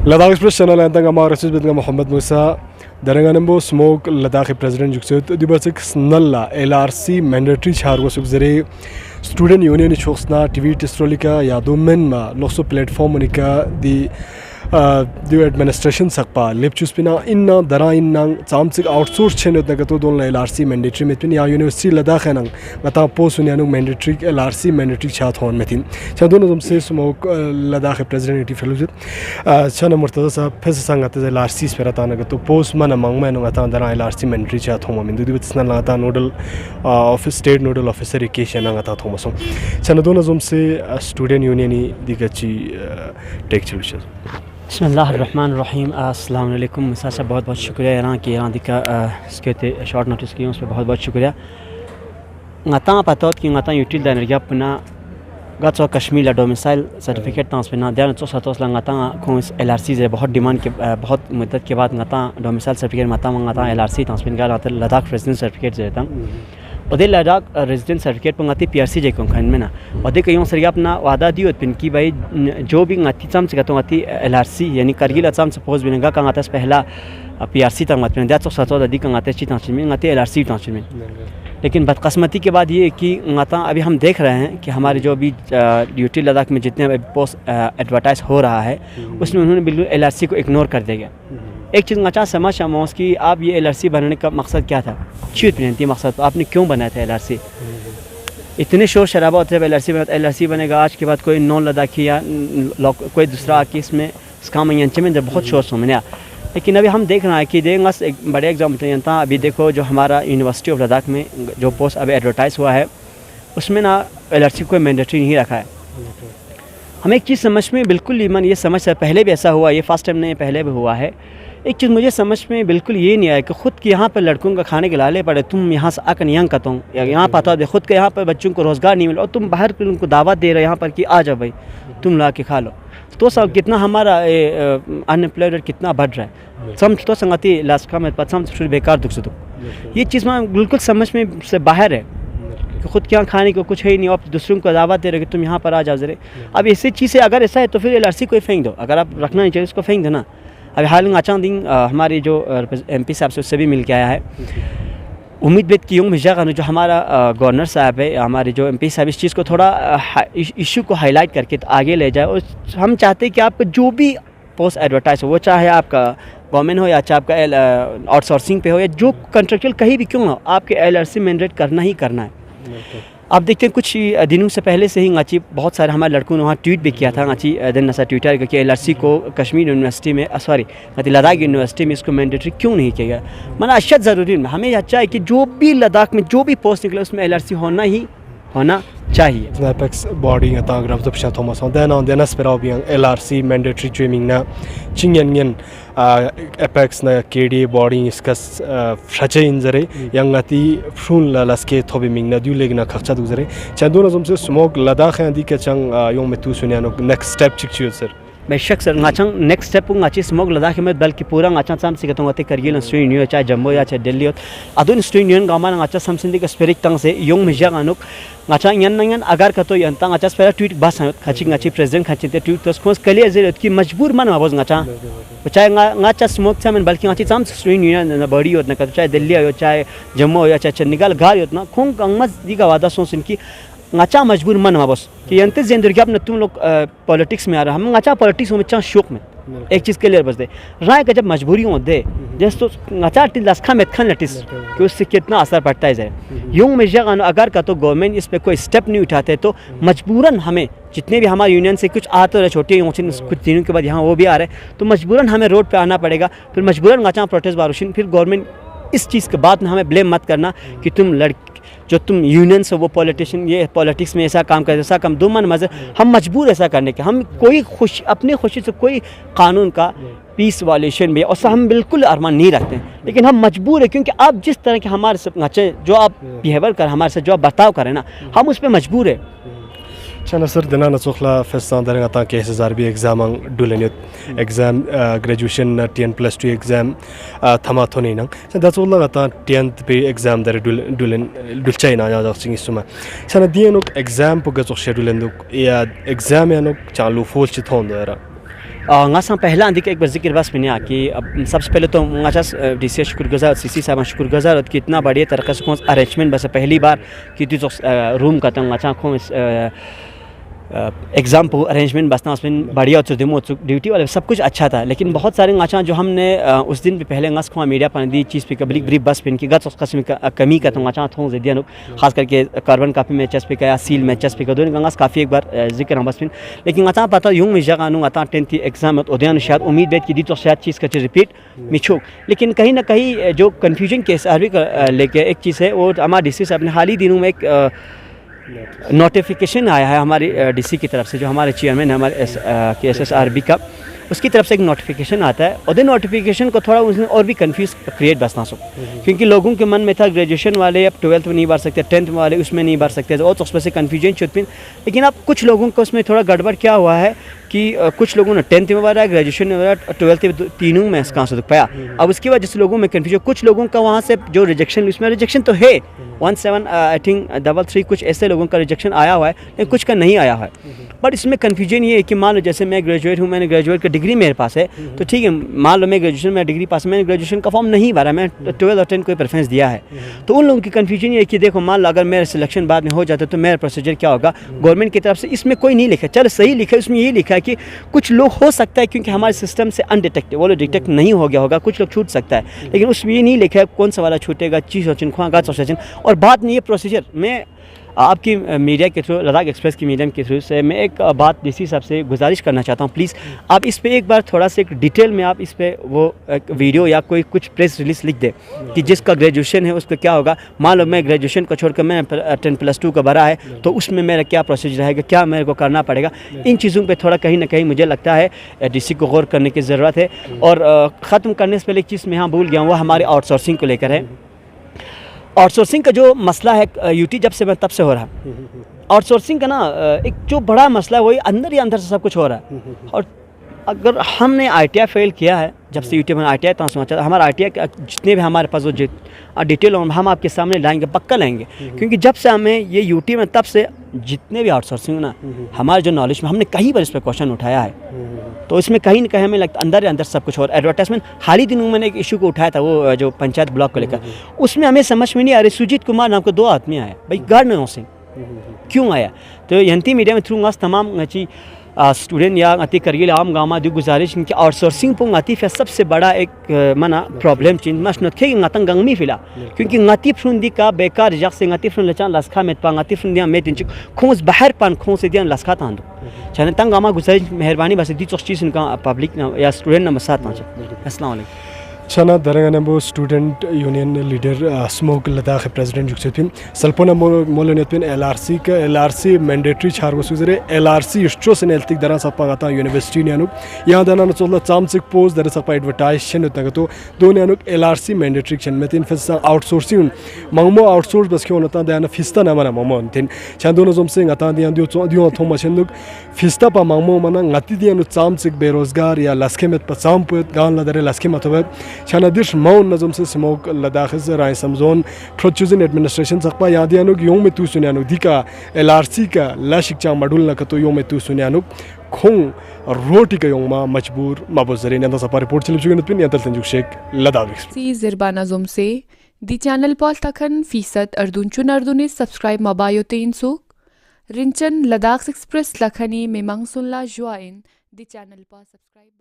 Ladakh express channel अंतंग हमारा रसीद बिदंग मोहम्मद मूसा दरंगानंबो स्मोक लद्दाख प्रेसिडेंट जुक्सुत दिबसिक स्नल्ला एलआरसी मैंडेटरी छारगो सुगजरे स्टूडेंट यूनियन छोक्सना टीवी टिस्ट्रोलिका यादोमेन मा लोक्सो प्लेटफॉर्म उनिका दी एडमिनिस्ट्रेशन सकपा लेपचुस्पिना इन्ना दरा इन्ना चामसिक आउटसोर्स छेनत नगतो दोन एलआरसी मैंडेटरी में या यूनिवर्सिटी लद्दाख नंग गता पोस्ट उन्यानु मैंडेटरी एलआरसी मैंडेटरी छात होन में थिन छदोन जम से स्मोक लद्दाख प्रेसिडेंट फेलोशिप छन मुर्तजा साहब फिर संगत एलआरसी स्पेरता नगतो पोस्ट मन मंग में गता दरा एलआरसी मैंडेटरी छात होम में दुदी बत्सना लगाता nodal office state nodal officer केशन गता थोमसो छन दोन जम से स्टूडेंट यूनियन दिगची टेक चलुश बिस्मिल्लाहिर्रहमानिर्रहीम अस्सलाम वालेकुम मूसा साहब बहुत बहुत शुक्रिया यहाँ की यहाँ दिखा इसके शॉर्ट नोटिस की उस पर बहुत बहुत शुक्रिया ngata patot ki ngata util da energia puna gatso kashmir la domicile certificate तांस पे ना ध्यान तो सतोस ला ngata को एलआरसी से बहुत डिमांड के बहुत मुद्दत के बाद ngata domicile सर्टिफिकेट माता ngata एलआरसी तांस पे गा लद्दाख रेजिडेंट सर्टिफिकेट देता ओदे लद्दाख रेजिडेंट सर्टिफिकेट पर ngati पीआरसी जे को खन में ना ओदे कयों सरिया अपना वादा दियो पिन की भाई जो भी ngati चम से गतो ngati एलआरसी यानी करगिल चम सपोज बिनगा का ngata पहला पीआरसी तक मत दा तो सतो दी का ngata ची तांस में ngati एलआरसी तांस में लेकिन बदकिस्मती के बाद ये कि ngata अभी हम देख रहे हैं कि हमारे जो अभी ड्यूटी लद्दाख में जितने पोस्ट एडवर्टाइज हो रहा है उसमें उन्होंने बिल्कुल एलआरसी को इग्नोर कर दिया। एक चीज़ ngata समझ आमोस कि आप ये एलआरसी बनाने का मकसद क्या था, चीज नहीं मकसद आपने क्यों बनाया था एलआरसी। इतने शोर शराबा होते हैं एलआरसी बनेगा आज के बाद कोई नॉन लद्दाखी या कोई दूसरा आके इसमें स्काम में बहुत शोर सुन लेकिन अभी हम देख रहे हैं कि देंगे एक बड़े एग्जाम्पल था। अभी देखो जो हमारा यूनिवर्सिटी ऑफ लद्दाख में जो पोस्ट अभी एडवर्टाइज हुआ है उसमें ना एलआरसी कोई मैंडेटरी नहीं रखा है। हमें एक चीज़ समझ में बिल्कुल ईमान ये समझ है, पहले भी ऐसा हुआ, ये फर्स्ट टाइम नहीं पहले भी हुआ है। एक चीज़ मुझे समझ में बिल्कुल ये नहीं आया कि ख़ुद के यहाँ पर लड़कों का खाने के लाले पड़े, तुम यहाँ से आकर यहाँ कहता हूँ या यहाँ पता दे खुद के यहाँ पर बच्चों को रोज़गार नहीं मिला और तुम बाहर पर उनको दावत दे रहे यहाँ पर कि आ जाओ भाई तुम ला के खा लो। तो सब कितना हमारा अनएम्प्लॉयड कितना बढ़ रहा है। सम तो संगति लास्ट का में सम बेकार दुख से ये चीज़ में बिल्कुल समझ में से बाहर है कि खुद के यहाँ खाने को कुछ है ही नहीं और दूसरों को दावत दे रहे कि तुम यहाँ पर आ जाओ जरे। अब ऐसी चीज़ें अगर ऐसा है तो फिर एलआरसी को फेंक दो, अगर आप रखना नहीं चाहिए उसको फेंक देना। अभी हाल में अचानक दिन हमारे जो एमपी साहब से उससे भी मिल के आया है। उम्मीद बेद की मिर्जा जो हमारा गवर्नर साहब है, हमारे जो एमपी साहब इस चीज़ को थोड़ा इशू को हाईलाइट करके तो आगे ले जाए। और हम चाहते हैं कि आपका जो भी पोस्ट एडवर्टाइज हो वो चाहे आपका गवर्नमेंट हो या चाहे आपका आउटसोर्सिंग पे हो या जो कंट्रेक्चुअल कहीं भी क्यों हो, आपके एलआरसी मैंडेट करना ही करना है। आप देखते हैं कुछ दिनों से पहले से ही ngaci बहुत सारे हमारे लड़कों ने वहाँ ट्वीट भी किया था ngaci दिन नसा ट्विटर कि एलआरसी को कश्मीर यूनिवर्सिटी में सॉरी लद्दाख यूनिवर्सिटी में इसको मैंडेटरी क्यों नहीं किया गया। माना अशद ज़रूरी है, हमें अच्छा है कि जो भी लद्दाख में जो भी पोस्ट निकले उसमें एलआरसी होना चाहिए। एपेक्स बॉडी ताग्राम दपशा थोमस देना देना स्पेराव भी एलआरसी मैंडेटरी ट्रेनिंग ना चिंगन एपेक्स ना केडी बॉडी इसका फ्रचे इंजरे यंगती फ्रून लस्के थोबे मिंगना दुलेगना खर्चा दुजरे चंदोना जमसे स्मोक लद्दाख दी के चंग यों में तू सुनियानो नेक्स्ट स्टेप चिक्चू सर बेशक सर ngaचंग नेक्स्ट स्टेप ngaci स्मोक लद्दाख में बल्कि पूरा ngaचंग साम से कहता हूँ करगिल स्टूडेंट यूनियन चाहे जम्मू या चाहे दिल्ली हो अदुन स्टूडेंट यूनियन गामा ngaca समसिंदी का स्पिरिट तंग से योंग मिजा गानुक ngaca यन अगर कतो यंता ngaca स्पेरा ट्वीट बस ngaci प्रेसिडेंट ngaci ते ट्वीट तो स्कोस कलियर जे की मजबूर मन आवाज ngaca चाहे ngaca स्मोक चाहे बल्कि ngaci साम स्टूडेंट यूनियन बॉडी होत न चाहे दिल्ली हो चाहे जम्मू हो या चाहे चंडीगढ़ गार होत ना खोंग अंगमज दी का वादा सोच इनकी ngaca मजबूर मन बस कि यंते जेंदर क्या अपने तुम लोग पॉलिटिक्स में आ रहा हम ngaca पॉलिटिक्स में चाह शौक में एक चीज़ क्लियर बस दे राय का जब मजबूरी हो दे जैसे तो ngaca टिल लस्खा में खन लटिस कि उससे कितना असर पड़ता है यूं में जगह अगर का तो गवर्नमेंट इस पर कोई स्टेप नहीं उठाते तो मजबूरन हमें जितने भी हमारे यूनियन से कुछ आ तो रहे छोटे कुछ दिनों के बाद यहाँ वो भी आ रहे तो मजबूरन हमें रोड पे आना पड़ेगा। फिर मजबूरन ngaca प्रोटेस्ट बारूशिन फिर गवर्नमेंट इस चीज़ के बाद में हमें ब्लेम मत करना कि तुम जो तुम यूनियन से वो पॉलिटिशियन ये पॉलिटिक्स में ऐसा काम करते ऐसा काम दो मन मज़े हम मजबूर ऐसा करने के हम कोई अपनी खुशी से कोई कानून का पीस वायलेशन भी और हम बिल्कुल अरमान नहीं रखते हैं लेकिन हम मजबूर है क्योंकि आप जिस तरह के हमारे से जो आप बिहेवियर कर हमारे से जो आप बर्ताव करें ना हम उस पर मजबूर है। चना सर दिना नचोखला फेस्तान दरेगा ता के 1000 भी एग्जाम डुलेनियत एग्जाम ग्रेजुएशन 10+2 एग्जाम थमा थोनी नंग दचोला ता 10th पे एग्जाम दरे डुलेन डुलचाइना या जसिंग सुमा सना दिएनो एग्जाम पुग जो शेड्यूलन या एग्जाम यानो चालू फोल चिथोन दरा ngasang पहला अंधी का एक बार जिक्र बस मैंने कि अब सबसे पहले तो ngajas डीसी शुक्रगुजार सीसी साहब शुक्रगुजार कि इतना बढ़िया तरीके से कौन अरेंजमेंट बस पहली बार कि तो रूम का तंग ngacha को एग्ज़ाम को अरेंजमेंट बसना उसमें बढ़िया दिमो ड्यूटी वाले सब कुछ अच्छा था, लेकिन बहुत सारे ngacha जो हमने उस दिन पे पहले ngas को मीडिया पर दी चीज़ पे कबलिक ब्रीफ बस पिन की गत उस कस्म का कमी का तो ngacha थों ज़िदिया खास करके कार्बन काफ़ी मैचेस पे या सील मैचेस पे का दोनों ngas काफ़ी एक बार जिक्र हम बस पिन, लेकिन ngacha पता यूं में जगह नु ngacha 10th एग्ज़ाम उदयन शायद उम्मीद बैठ की दी तो शायद चीज़ का रिपीट मिछो, लेकिन कहीं ना कहीं जो कन्फ्यूजन केस आरवी का लेके एक चीज़ है वो हमारे डीसी साहब ने हाल ही दिनों में एक नोटिफिकेशन आया है हमारी डीसी की तरफ से, जो हमारे चेयरमैन है हमारे KSSRB का, उसकी तरफ से एक नोटिफिकेशन आता है और नोटिफिकेशन को थोड़ा उसने और भी कंफ्यूज क्रिएट बसना सो, क्योंकि लोगों के मन में था ग्रेजुएशन वाले अब 12th में नहीं भर सकते, 10th वाले उसमें नहीं भर सकते और तो उसमें से कन्फ्यूजन छुटपिन, लेकिन अब कुछ लोगों को उसमें थोड़ा गड़बड़ क्या हुआ है कि कुछ लोगों ने 10th में भरा, ग्रेजुएशन में भरा, 12th में तीनों में कहाँ से पाया, अब उसकी वजह से लोगों में कन्फ्यूजन, कुछ लोगों का वहाँ से जो रिजेक्शन, उसमें रिजेक्शन तो है 17 आई थिंक 33 कुछ ऐसे लोगों का रिजेक्शन आया हुआ है, लेकिन कुछ का नहीं आया है। बट इसमें कन्फ्यूजन ये है कि मान लो जैसे मैं ग्रेजुएट हूँ, मैंने ग्रेजुएट का डिग्री मेरे पास है, तो ठीक है मान लो मैं ग्रेजुएशन में डिग्री पास, मैंने ग्रेजुएशन का फॉर्म नहीं भरा, मैं 12 और 10 को प्रेफरेंस दिया है, तो उन लोगों की कन्फ्यूजन ये है कि देखो मान लो अगर मेरा सिलेक्शन बाद में हो जाता तो मेरा प्रोसीजर क्या होगा गवर्नमेंट की तरफ से, इसमें कोई नहीं लिखा, चलो सही लिखा है, उसमें ये लिखा है कि कुछ लोग हो सकता है क्योंकि हमारे सिस्टम से अनडिटेक्ट वो लोग डिटेक्ट नहीं हो गया होगा, कुछ लोग छूट सकता है, लेकिन उसमें ये नहीं लिखा है कौन सा वाला छूटेगा, चीज़ और चिन्ह गाच और बात नहीं है प्रोसीजर। मैं आपकी मीडिया के थ्रू, लद्दाख एक्सप्रेस की मीडियम के थ्रू से मैं एक बात डीसी साहब से गुजारिश करना चाहता हूँ, प्लीज़ आप इस पे एक बार थोड़ा सा एक डिटेल में आप इस पे वो एक वीडियो या कोई कुछ प्रेस रिलीज लिख दे कि जिसका ग्रेजुएशन है उसका क्या होगा, मान लो मैं ग्रेजुएशन को छोड़कर मैं 10+2 का भरा है तो उसमें मेरा क्या प्रोसीजर रहेगा, क्या मेरे को करना पड़ेगा, इन चीज़ों पर थोड़ा कहीं ना कहीं मुझे लगता है डीसी को गौर करने की ज़रूरत है। और ख़त्म करने से पहले एक चीज़ मैं यहाँ भूल गया हूँ, वो हमारे आउटसोर्सिंग को लेकर है। आउटसोर्सिंग का जो मसला है यूटी जब से मैं तब से हो रहा, आउटसोर्सिंग का ना एक जो बड़ा मसला है वही अंदर ही अंदर से सब कुछ हो रहा है। और अगर हमने ITI फेल किया है, जब से यूटी में ITI तो समाचार हमारा ITI जितने भी हमारे पास वो डिटेल हम आपके सामने लाएंगे, पक्का लाएंगे, क्योंकि जब से हमें ये यूटी में तब से जितने भी आउटसोर्सिंग ना हमारे जो नॉलेज में हमने कहीं पर इस पर क्वेश्चन उठाया है, तो इसमें कहीं ना कहीं हमें लगता अंदर ही अंदर सब कुछ और एडवर्टाइजमेंट। हाल ही दिनों मैंने एक इशू को उठाया था वो जो पंचायत ब्लॉक को लेकर, उसमें हमें समझ में नहीं आ रही, सुजीत कुमार नाम के 2 आदमी आए, भाई गार्ड सिंह क्यों आया, तो यंती मीडिया में थ्रू गास तमाम अच्छी स्टूडेंट या अति करगिल आम गामा दी गुजारिश इनकी आउटसोर्सिंग पर गाती फिर सबसे बड़ा एक मना प्रॉब्लम चीज मस नथे गातंग गंगमी फिला, क्योंकि गाती फ्रुंदी का बेकार जग से गाती फ्रुन लचान लसखा में पा गाती फ्रुन दिया में तिंच खोस बाहर पान खोस से दिया लसखा तांदो चने तंग गामा गुजारिश मेहरबानी बस दी चीज इनका पब्लिक या स्टूडेंट नंबर 7 पांच। अस्सलाम वालेकुम। छना दरंगनबो स्टूडेंट यूनियन लीडर स्मोक लद्दाख प्रेसिडेंट जुक्सेपिन सल्पोना मोलनेपिन LRC का LRC मैंडेटरी छार वसुजरे LRC स्ट्रोस एल्तिक दरा सपा गाता यूनिवर्सिटी न्यानु यहाँ दना नचोला चामसिक पोस्ट दरा सपा एडवर्टाइजेशन तगतो दो न्यानु LRC मैंडेटरी शन मेतिन फिसा आउटसोर्सिंग मंगमो आउटसोर्स बस क्यों नता दयाना फिस्ता ना मना ममो अंतिन छन दोनों जोमसे गता दियां दियो थोमा छंदुक फिस्ता पा मंगमो मना गति दियानु चामसिक बेरोजगार या लस्के में पचाम पुत गान लदरे लस्के मतबत Chanadish Mount Nazum Smoke Ladakh Rai Samzon Prochusin Administration Sakpa Yadianuk Yome Tu Sunyanuk Dika LRC ka Lashik Chang Madul Nakato Yome Tu Sunyanuk Khong Roti ka Yongma Majbur Mabuzari and the Sapa report Chilipin Yatal Tanjuk Sheikh Ladavik. See Zirbana Zum se the channel Paul Takhan Fisat Ardunchun Arduni subscribe Mabayote Suk Rinchan Ladakh Express Lakhani Memang Sunla Join the channel Paul subscribe